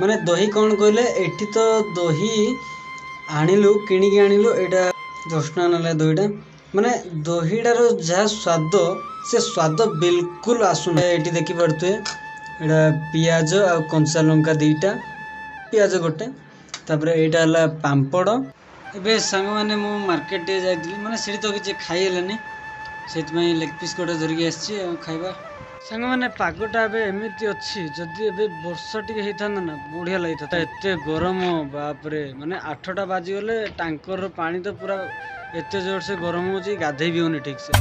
माने दही कौन कहले एठी तो दही आनिलु किणिकी आनिलु एटा 10 टका नाला दहीटा माने दहीटार जहाँ स्वाद से स्वाद बिल्कुल आसुना। एठी देखि पड़ुए एटा पियाज आ कंचा लंका दीटा पियाज गोटे तापरे एटा हला पांपड़। एबे संग माने मु मार्केट जाइली माने सेठी तो किछि खाई हेलानी सेति लेग पीस गोटे धरिकी आछि खाइबा। सांग मैंने पागटा एमती अच्छी जदि ए वर्षा टी होता ना बढ़िया लगी था। एत गरम बापरे माने 8टा बाजीगले टांकर पानी तो पूरा एत जोर से गरम हो गाधे भी होनी ठीक से।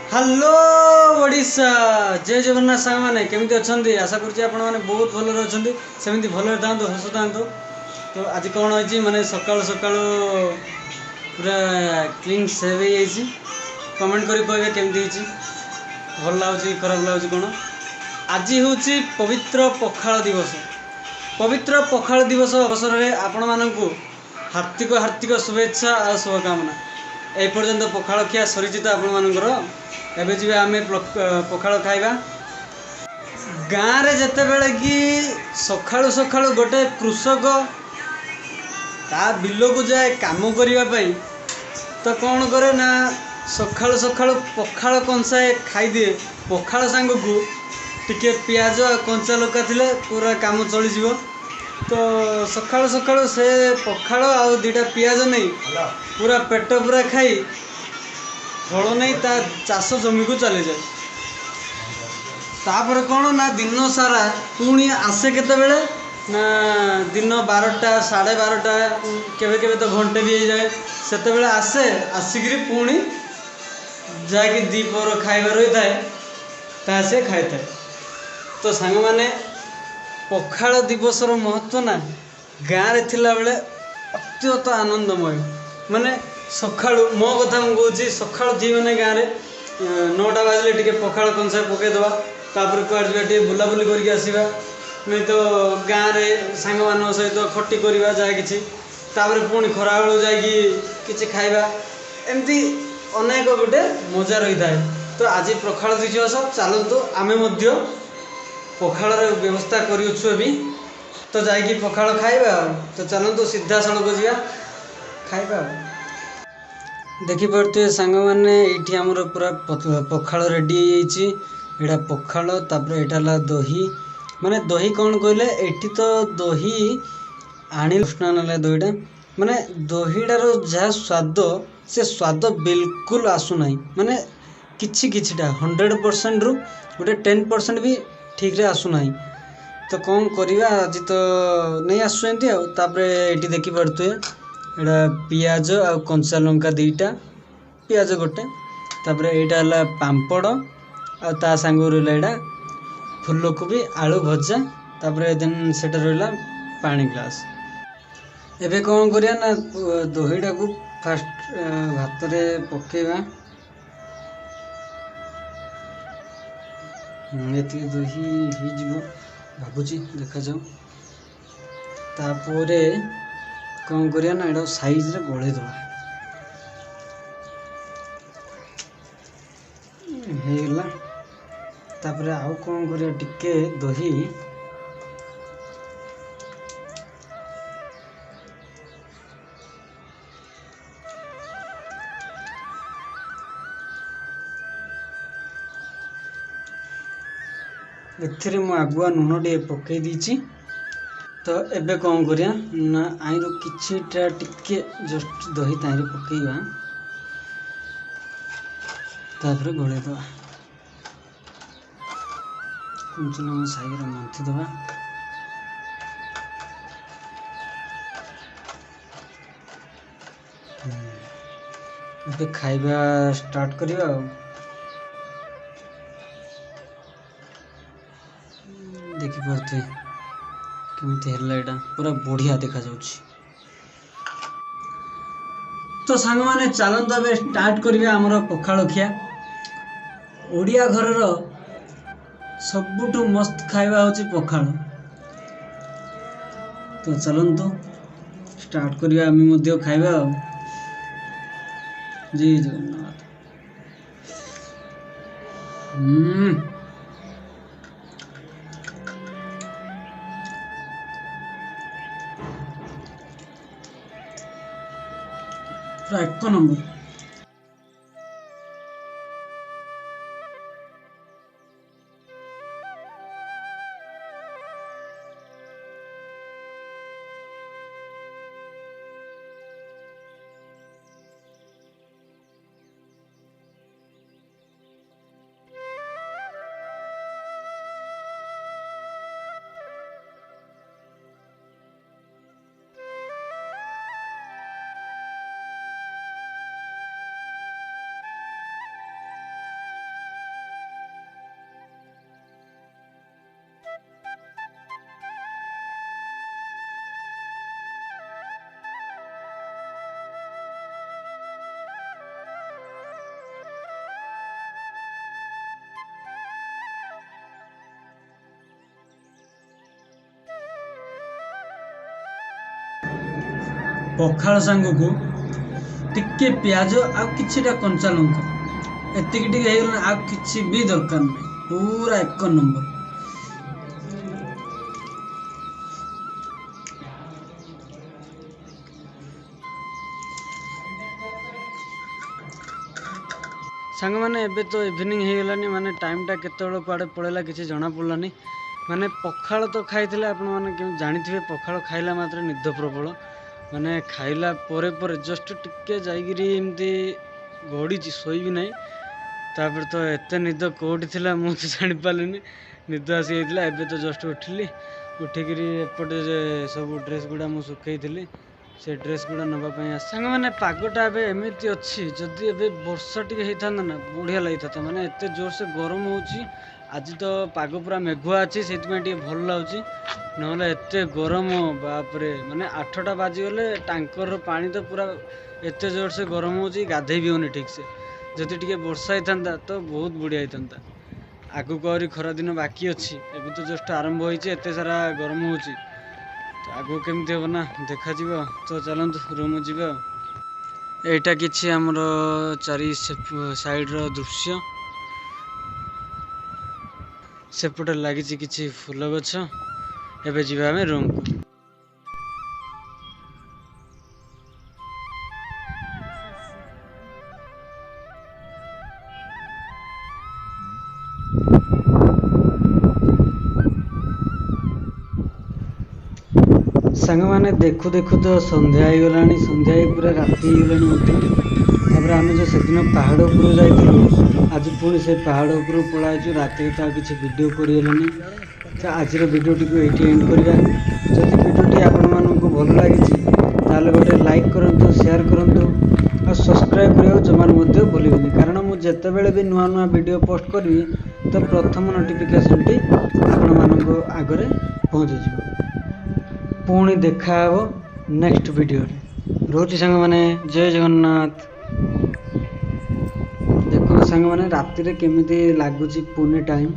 हेलो ओडिशा जय जगन्नाथ सांग मैंने केमती अच्छा आशा करें बहुत भल अच्छे सेमती भल था हस था। तो आज कौन हो माने सकाल सकाल पूरा क्लीन सेव हो कमेंट करी कहे केमती भल लगुच खराब लगुच कौन। आज हूँ पवित्र पखाल दिवस। पवित्र पखाल दिवस अवसर में आपण मानक हार्दिक हार्दिक शुभेच्छा और शुभकामना। ए पर्यंत पखाल खिया सरी तो आपण मानकर एबे जी आम पखाल खाइबा। गाँव रे जते बेले कि सखाळु सखाळु गोटे कृषक ता बिल को जाए काम करने तो कौन करे ना सखाळु सखाळु पखाल कंसाए खाई दिए। पखाल सांग को टिके पियाज कंचा लंका थिले पूरा काम चली जीवो। तो सखाळु सखाळु से पखाल आ दुटा पियाज नहीं पूरा पेट पूरा खाई फल नहीं ता चाष जमी को चले जाए। तापर कौन ना दिन सारा पुणी आसे केते बेले ना दिन 12टा 12:30 केवे केवे तो घंटे भी हो जाए सेते बेले आसे आसिक पुणी जाकि दीपर खाइबार होता है ता से खाई था। तो सांग माने पखाल दिवसर महत्व ना गाँव रे थिला बेले अत्यंत आनंदमय। माने सखाळु मो कथा मुझे सखाळु जी मैंने गाँव में 9टा बाजले टे पखाल कंसा पकईदे तापर कड़े बुलाबुली करके आसवा नहीं तो गाँव में सांग मान सहित खटी करवा जहाँ कि पुणी खरा बेलू जा खाइबा एमती अनेक गोटे मजा रही था। तो आज पखाल दिवस चलतु आम पखाल व्यवस्था करूँ अभी तो जाकि पखाल खाइबा। तो चलतु सीधा सड़क जा खाइबा। देखी पारे सांग मैंने ये आमर पूरा पखाल रेडी होटा पखाल तापर यहाँ दही माने दही कौन कहले एठी तो दही आनी 10 टका नाला दहीटा माने दहीटार जहाँ स्वाद से स्वाद बिल्कुल आसुना। माने किछि 100% रु गोटे 10% भी ठीक रे आसुना। तो कौन करवा आज तो नहीं आसुँच ये देखी पारे एटा पियाज आ कंचा लंका दीटा पियाज गोटे तापर यहाँ हला पांपड़ आ ता सांग रहा फूलकोबी आलू भजा तापर देन सेटा रहा पानी ग्लास। एबे कौन करिया ना दहीटा को फास्ट भात रे पकेवा ये दही हो भावुची देखा जाऊ। तापर कौन करिया ना एटा साइज रे गोले दवा हेला। तापर आउ कौन करिया टिके दही एथिरे मु आगुआ नुन टे पकई दीची। तो एबे कौन करिया ना आईरो किछिटा टिके जस्ट दही ताईरे पकईवा तापर गोले दवा कुंचल साइज मंथी दवा। एबे खाइबा स्टार्ट करिवा। देखी पारे केमती है पूरा बढ़िया देखा जाउछि। तो सांग माने चलत ए स्टार्ट करिवे हमर पखाल खिया। ओडिया घरर सबुठु मस्त खाइबा होछि पखाल। तो चलंतु स्टार्ट करिया आमी मध्य खाइबा। जय जगन्नाथ। पूरा एक नंबर। पखाल सांग को टिके प्याज आ किछिटा कंचा लंका एतिक टिके हेगला आ किछि भी दरकार नहीं। पूरा एक नंबर। सांग माने एबे तो इवनिंग हो गलानी माने टाइमटा केतेबेले कुआडे पळेला किछि जଣା पड़लानी। माने पखाल तो खाइथिले आपण माने केम जानिथिबे पखाल खाइला मात्र निद प्रबल माने खाइला पोरे पोरे जस्ट टिके जाइगिरी एमती गड़ीची शोइबी नहीं। तापर तो एते निद कोठी थिला मु तो जानि पालिनी निद आसी जाइतिला। एबे तो जस्ट उठिली उठिकिरी एपटे सब ड्रेस गुडा मु सुखैथिली से ड्रेस गुडा नबा पई आ संग माने पागटा एबे एमिति अछि जदी एबे वर्षा टिके हेइथांदा ना बढ़िया लागिथा माने एते जोर से गरम होउची। आज तो पाग पूरा मेघुआ अच्छी से भल लगुच ना एत गरम बाप रे माने 8टा बाजी गले टांकर पानी तो पूरा एत जोर से गरम हो गाधे भी होनी ठीक से जदि टी वर्षा होता तो बहुत बढ़िया होता। आगु को खरा दिन बाकी अच्छी एवं तो जस्ट आरंभ होते सारा गरम हो आगु केमती हम ना देखा तो चलतु रूम जा एटा किछि हमर चारि साइड रो दृश्य सेपटे लगी किछि फूल गछ। एबे जीवा में रूम को सांग माने देखु देखु तो संध्या हो गलानी संध्या पूरा राति हो गलानी। आम जो से दिन पहाड़ उपर जाइलु आज पुणी से पहाड़ उपर पलाइचु राति तो किसी वीडियो करगलानी। तो आज वीडियो टी ये एंड करवा। जदि वीडियोटी आपण मानक भल लगी ताले गोटे लाइक करंतु शेयर करंतु और सब्सक्राइब करने जमार मध्य भूलिबेनी कारण मु जेतेबेले भी नुआ नुआ वीडियो पोस्ट करी तो प्रथम नोटिफिकेशन टी आपण मानक आगरे पहुँची जिवो। पुणी देखा हो नेक्स्ट वीडियो रे रोची संग माने जय जगन्नाथ। देखो संग माने राति रे केमिति लागुची पुणे टाइम।